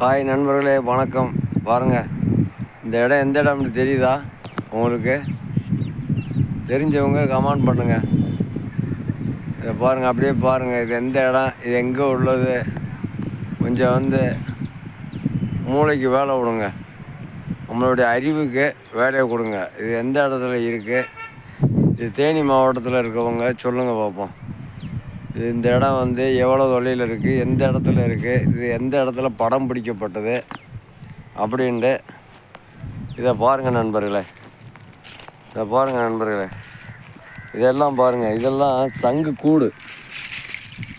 Hi நண்பர்களே, வணக்கம். பாருங்கள், இந்த இடம் எந்த இடம்னு தெரியுதா உங்களுக்கு? தெரிஞ்சவங்க கமெண்ட் பண்ணுங்கள். இதை பாருங்கள், அப்படியே பாருங்கள். இது எந்த இடம், இது எங்கே உள்ளது? கொஞ்சம் மூளைக்கு வேலை விடுங்க, நம்மளுடைய அறிவுக்கு வேலையை கொடுங்க. இது எந்த இடத்துல இருக்குது? இது தேனி மாவட்டத்தில் இருக்கவங்க சொல்லுங்கள் பார்ப்போம். இந்த இடம் எவ்வளோ தொலைவில் இருக்குது, எந்த இடத்துல இருக்குது, இது எந்த இடத்துல படம் பிடிக்கப்பட்டது அப்படின்ட்டு இதை பாருங்கள் நண்பர்களே. இதெல்லாம் பாருங்கள், இதெல்லாம் சங்கு கூடு.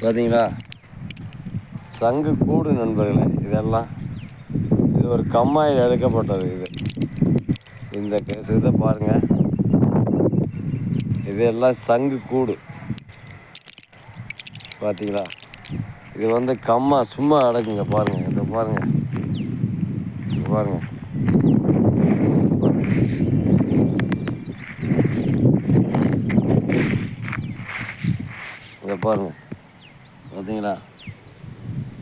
பார்த்தீங்களா? சங்கு கூடு நண்பர்களே. இதெல்லாம் இது ஒரு கம்மாயில் எடுக்கப்பட்டது. இந்த இதை பாருங்கள், இதெல்லாம் சங்கு கூடு. பார்த்தீங்களா? இது கம்மா சும்மா அடக்குங்க. பாருங்கள், இதை பாருங்கள், பாருங்கள். இதை பாருங்கள், பார்த்தீங்களா?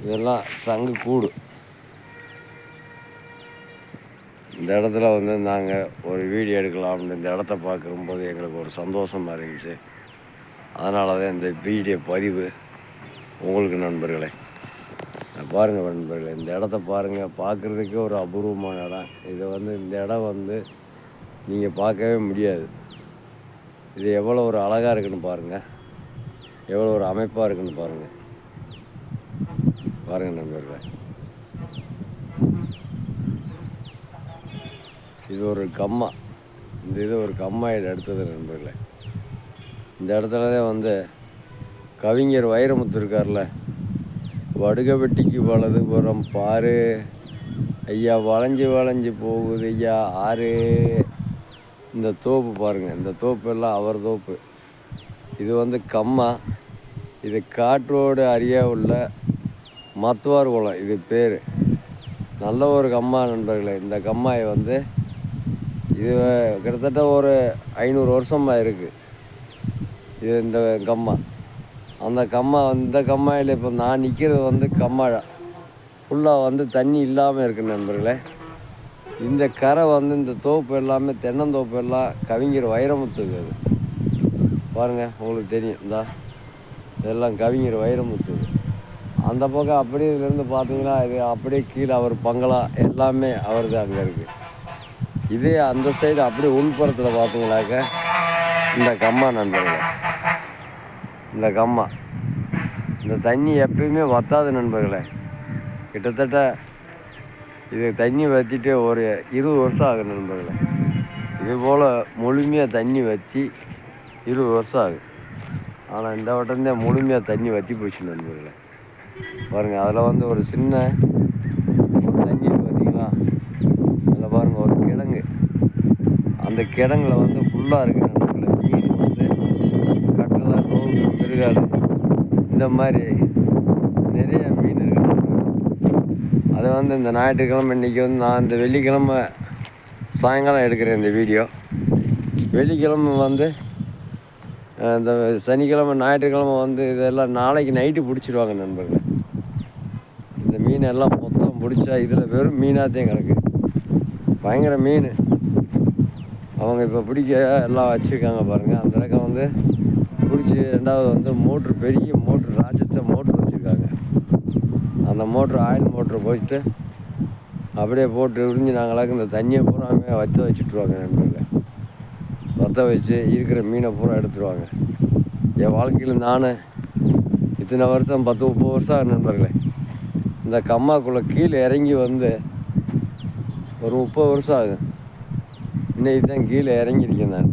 இதெல்லாம் சங்கு கூடு. இந்த இடத்துல நாங்கள் ஒரு வீடியோ எடுக்கலாம்னு இந்த இடத்த பார்க்கும்போது எங்களுக்கு ஒரு சந்தோஷமாக இருந்துச்சு. அதனால தான் இந்த வீடியோ பதிவு உங்களுக்கு நண்பர்களே. பாருங்கள் நண்பர்களே, இந்த இடத்த பாருங்கள். பார்க்குறதுக்கே ஒரு அபூர்வமான இடம். இது இந்த இடம் நீங்கள் பார்க்கவே முடியாது. இது எவ்வளோ ஒரு அழகாக இருக்குன்னு பாருங்கள், எவ்வளோ ஒரு அமைப்பாக இருக்குன்னு பாருங்கள். பாருங்கள் நண்பர்களே, இது ஒரு கம்மா. இது ஒரு கம்மாயில் எடுத்தது நண்பர்களே. இந்த இடத்துல தான் கவிஞர் வைரமுத்து இருக்கார்ல, வடுக வெட்டிக்கு வலதுபுறம் பாரு ஐயா, வளைஞ்சு போகுது ஐயா ஆறு. இந்த தோப்பு பாருங்கள், இந்த தோப்பு எல்லாம் அவர் தோப்பு. இது கம்மா. இது காற்றோடு அருகே உள்ள மத்துவார் குளம், இது பேர். நல்ல ஒரு கம்மா நண்பர்களே. இந்த கம்மாயை இது கிட்டத்தட்ட ஒரு 500 வருஷமாக இருக்குது. இது இந்த கம்மா. அந்த கம்மா இந்த கம்மாயில் இப்போ நான் நிற்கிறது கம்மா ஃபுல்லாக தண்ணி இல்லாமல் இருக்குது நண்பர்களே. இந்த கரை இந்த தோப்பு எல்லாமே தென்னந்தோப்பு எல்லாம் கவிஞர் வைரமுத்துக்கு. அது பாருங்கள், உங்களுக்கு தெரியும். இதெல்லாம் கவிஞர் வைரமுத்து. அந்த பக்கம் அப்படியே இதுலேருந்து பார்த்தீங்கன்னா இது அப்படியே கீழே அவர் பங்களா எல்லாமே அவரது அங்கே இருக்குது. இதே அந்த சைடு அப்படியே உள்புறத்தில் பார்த்தீங்கன்னாக்க இந்த கம்மா நண்பர்களே. இந்த கம்மா, இந்த தண்ணி எப்பயுமே வற்றாது நண்பர்களே. கிட்டத்தட்ட இது தண்ணி வற்றிட்டு ஒரு 20 வருஷம் ஆகுது நண்பர்களே. இதுபோல் முழுமையாக தண்ணி வற்றி 20 வருஷம் ஆகுது. ஆனால் இந்த வட்டம்தான் முழுமையாக தண்ணி வற்றி போச்சு நண்பர்களே. பாருங்கள், அதில் ஒரு சின்ன ஒரு தண்ணி பார்த்தீங்களா? அதில் பாருங்கள் ஒரு கிடங்கு. அந்த கிடங்குல ஃபுல்லாக இருக்குது நண்பர்களே. மீன் கட்டளை, ரோகு, பெருகாடு, இந்த மாதிரி நிறைய மீன் இருக்குது. அது இந்த ஞாயிற்றுக்கிழமை இன்றைக்கி நான் இந்த வெள்ளிக்கிழமை சாயங்காலம் எடுக்கிறேன் இந்த வீடியோ. வெள்ளிக்கிழமை இந்த சனிக்கிழமை ஞாயிற்றுக்கிழமை இதெல்லாம் நாளைக்கு நைட்டு பிடிச்சிடுவாங்க நண்பர்கள். இந்த மீனெல்லாம் மொத்தம் பிடிச்சா இதில் வெறும் மீனாகத்தையும் கிடக்கு. பயங்கர மீன். அவங்க இப்போ பிடிக்க எல்லாம் வச்சுருக்காங்க பாருங்கள். அந்த ரகம் பிடிச்சி ரெண்டாவது மோட்ரு, பெரிய மோட்ரு, ராட்சச மோட்ரு வச்சுருக்காங்க. அந்த மோட்ரு ஆயில் மோட்ரு போயிட்டு அப்படியே போட்டு உறிஞ்சி நாங்களாக்கு இந்த தண்ணியை பூராமே வச்சுட்ருவாங்க நண்பர்கள். வற்ற வச்சு இருக்கிற மீனை பூரா எடுத்துருவாங்க. என் வாழ்க்கையில் நான் இத்தனை வருஷம் 10-30 வருஷம் நண்பர்களே. இந்த கம்மாக்குள்ளே கீழே இறங்கி ஒரு 30 வருஷம் ஆகும். இன்றைக்கி தான் கீழே இறங்கியிருக்கேன் நான்.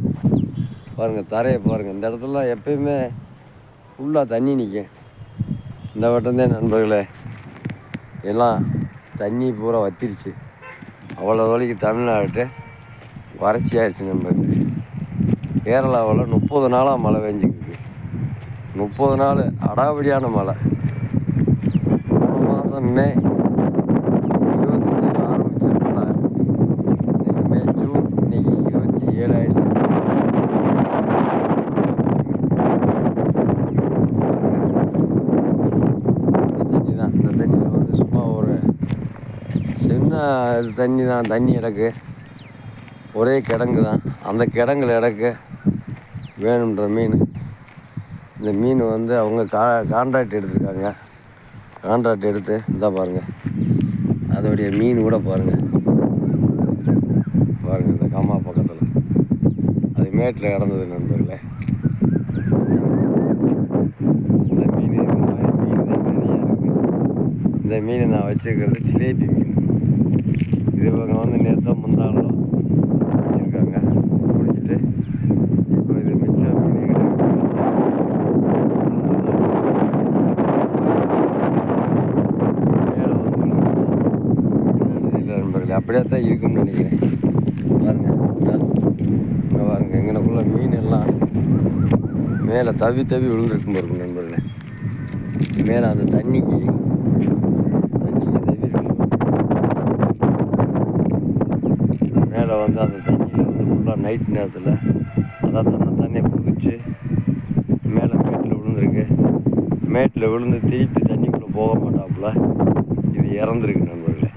பாருங்கள், தரையை பாருங்கள். இந்த இடத்துல எப்பயுமே ஃபுல்லாக தண்ணி நிற்கும். இந்த வட்டம்தான் நண்பர்களே எல்லாம் தண்ணி பூரா வத்திருச்சு. அவ்வளோ தொலைக்கு தமிழ்நாட்டு வறட்சி ஆயிடுச்சு நண்பர்களே. கேரளாவில் 30 நாளாக மழை பெஞ்சிக்கிருக்கு. 30 நாள் அடாவடியான மழை. போன மாதம் மே 25 ஆரம்பித்த மழை இன்றைக்கி மே, ஜூன், இன்றைக்கி 27 ஆயிடுச்சு. இந்த தண்ணி தான். இந்த தண்ணியில் சும்மா ஒரு சின்ன இது தண்ணி தான், தண்ணி இடக்கு ஒரே கிடங்கு தான். அந்த கிடங்குல இடக்கு வேணுன்ற மீன். இந்த மீன் வந்து அவங்க கான்ட்ராக்ட் எடுத்திருக்காங்க. கான்ட்ராக்ட் எடுத்து இந்த பாருங்கள், அதோடைய மீன் கூட பாருங்கள் இந்த கம்மா பக்கத்தில் அது மேட்டில் கிடந்தது நண்பர்களே. இந்த மீன் இந்த மாதிரி மீன் தான் நிறையா இருக்குது. இந்த மீனை நான் வச்சுருக்கிறது சிலேபி மீன். இது இவங்க வந்து நேற்று முந்தாங்களோ பிடிச்சிருக்காங்க. பிடிச்சிட்டு இப்போ இது மிச்ச மீன் மேலே வந்து இல்லை நண்பர்களே, அப்படியே தான் இருக்குன்னு நினைக்கிறேன். பாருங்கள் இங்கே பாருங்கள், எங்கனக்குள்ள மீன் எல்லாம் மேலே தவி விழுந்துருக்கும் பாருங்க நண்பர்களே. மேலே அந்த தண்ணிக்கு தவி இருக்கும். மேலே வந்து அந்த தண்ணியில் வந்து ஃபுல்லாக நைட் நேரத்தில் அதான் தண்ணியை குதிச்சு மேலே மேட்டில் விழுந்துருக்கு. மேட்டில் விழுந்து திருப்பி தண்ணிக்குள்ளே போக மாட்டாப்புல இது இறந்துருக்கு நண்பர்களே.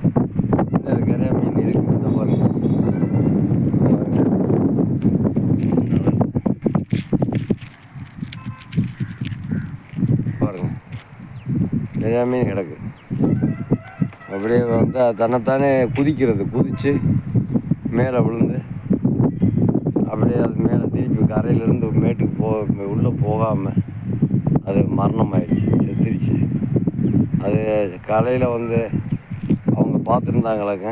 அது நிறையா மீன் இருக்குது. இந்த பாருங்க நிறையா மீன் கிடக்கு. அப்படியே வந்து தன்னைத்தானே குதிச்சு மேலே விழுந்து அப்படியே அது மேலே திருப்பி கரையிலேருந்து மேட்டுக்கு உள்ளே போகாமல் அது மரணமாயிடுச்சு, செத்துருச்சு. அது காலையில் வந்து அவங்க பார்த்துருந்தாங்களாங்க,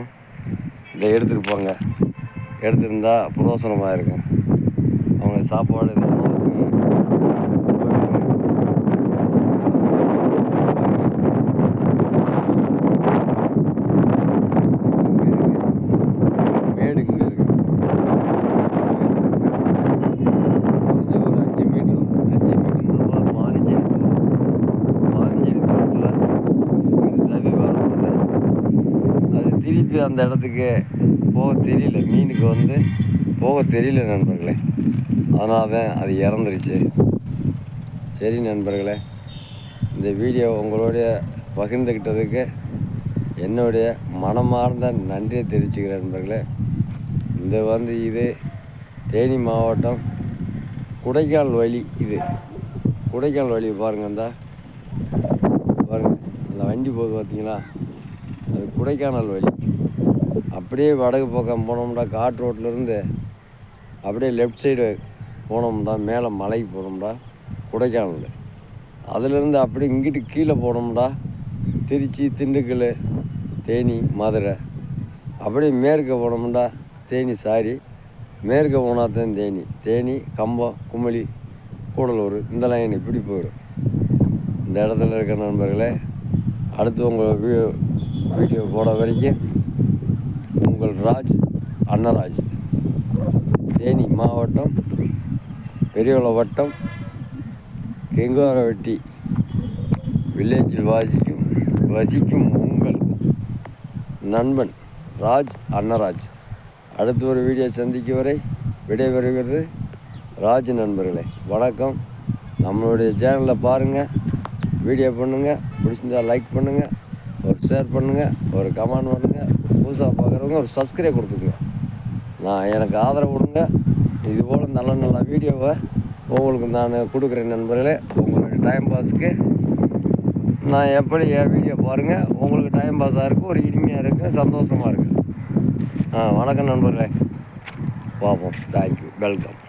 இதை எடுத்துகிட்டு போங்க, எடுத்துருந்தா புரோசனமாக இருக்கும். அவங்க சாப்பாடு திருப்பி அந்த இடத்துக்கு போக தெரியல, மீனுக்கு வந்து போக தெரியல நண்பர்களே. அதனால தான் அது இறந்துருச்சு. சரி நண்பர்களே, இந்த வீடியோ உங்களுடைய பகிர்ந்துக்கிட்டதுக்கு என்னுடைய மனமார்ந்த நன்றியை தெரிவிச்சுக்கிறேன் நண்பர்களே. இந்த வந்து இது தேனி மாவட்டம் குடைக்கால் வழி. இது குடைக்கால் வழி பாருங்கள், இந்த பாருங்கள் அந்த வண்டி போகுது பார்த்தீங்களா, அது கொடைக்கானல் வழி. அப்படியே வடக்கு பக்கம் போனோம்னா காட்டு ரோட்லேருந்து அப்படியே லெஃப்ட் சைடு போனோம்னா மேலே மலைக்கு போனோம்னா கொடைக்கானல். அதிலேருந்து அப்படியே இங்கிட்டு கீழே போனோம்னா திருச்சி, திண்டுக்கல், தேனி, மதுரை. அப்படியே மேற்க போனோம்னா மேற்க போனால் தான் தேனி, கம்பம், குமளி, கூடலூர், இந்த லைன் இப்படி போயிடும். இந்த இடத்துல இருக்க நண்பர்களே, அடுத்து உங்கள் வீடியோ போட வரைக்கும் உங்கள் அன்னராஜ், தேனி மாவட்டம் பெரியவள வட்டம் கெங்குவாரவட்டி வில்லேஜில் வசிக்கும் உங்கள் நண்பன் அன்னராஜ். அடுத்து ஒரு வீடியோ சந்திக்கும் வரை விடைபெறுகிறது ராஜ். நண்பர்களே வணக்கம். நம்மளுடைய சேனலில் பாருங்கள், வீடியோ பண்ணுங்கள், பிடிச்சிருந்தால் லைக் பண்ணுங்கள், ஒரு ஷேர் பண்ணுங்கள், ஒரு கமெண்ட் பண்ணுங்கள். புதுசாக பார்க்குறவங்க ஒரு சப்ஸ்கிரைப் கொடுத்துருங்க. எனக்கு ஆதரவு கொடுங்க. இதுபோல் நல்ல வீடியோவை உங்களுக்கு நான் கொடுக்குறேன் நண்பர்களே. உங்களுடைய டைம் பாஸுக்கு நான் எப்படி என் வீடியோ பாருங்கள், உங்களுக்கு டைம் பாஸாக இருக்கும், ஒரு இனிமையாக இருக்கும், சந்தோஷமாக இருக்குது. வணக்கம் நண்பர்களே, பார்ப்போம். Thank you, welcome.